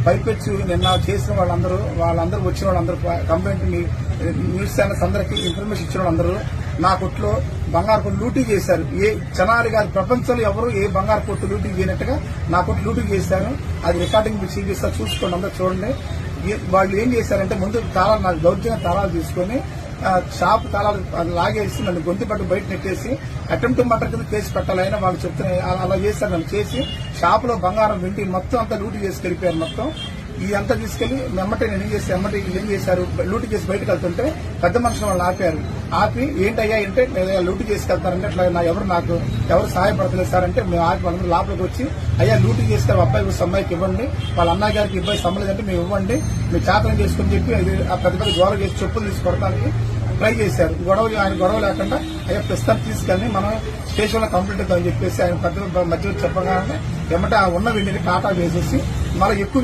పైపెచ్చు నిన్న చేసిన వాళ్ళందరూ వచ్చిన వాళ్ళందరూ కంప్లైంట్ న్యూస్ ఛానల్స్ అందరికీ ఇన్ఫర్మేషన్ ఇచ్చిన వాళ్ళందరూ నా కొట్లో బంగారు కొట్టు లూటీ చేశారు. ఏ జనాలు కాదు, ప్రపంచంలో ఎవరు ఏ బంగారు కొట్టు లూటీ చేయనట్టుగా నా కొట్టు లూటీ చేశారు. అది రికార్డింగ్ చూపిస్తారు, చూసుకోండి, అందరూ చూడండి. వాళ్ళు ఏం చేశారంటే ముందు తాళాలు, నాకు దౌర్జన్య తాళాలు తీసుకుని షాప్ తాళాలు లాగేసి నన్ను గొంతు పట్టు బయట నెట్టేసి అటెంప్ట్ మర్డర్ కింద కేసు పెట్టాలని వాళ్ళు చెప్తున్నారు. అలా చేశారు. నన్ను చేసి షాప్ లో బంగారం వెండి మొత్తం అంతా లూటీ చేసి వెళ్ళిపోయారు. మొత్తం ఇదంతా తీసుకెళ్లి ఎమ్మటే నేను ఏం చేశారు, లూటీ చేసి బయటకు వెళ్తుంటే పెద్ద మనుషులు వాళ్ళు ఆపి ఏంటయ్యా అంటే లూటీ చేసుకెళ్తారంటే అట్లా ఎవరు సహాయపడతలేదు సార్ అంటే మేము ఆపి వాళ్ళందరూ లోపలికి వచ్చి అయ్యా లూటీ చేస్తే అబ్బాయి అమ్మాయికి ఇవ్వండి, వాళ్ళ అన్నయ్య గారికి ఇబ్బంది సంబంధించి మేము ఇవ్వండి, మీరు చాతనం చేసుకుని చెప్పి పెద్ద పెద్ద గొడవ చేసి చెప్పులు తీసుకోవడానికి ట్రై చేశారు. ఆయన గొడవ లేకుండా అయ్యా ప్రస్తుతం తీసుకెళ్ళి మనం స్టేషన్ లో కంప్లీట్ అవుతామని చెప్పేసి ఆయన పెద్ద మధ్యలో చెప్పగానే ఎమ్మట ఉన్న వెండిని టాటా వేసేసి మళ్ళీ ఎక్కువ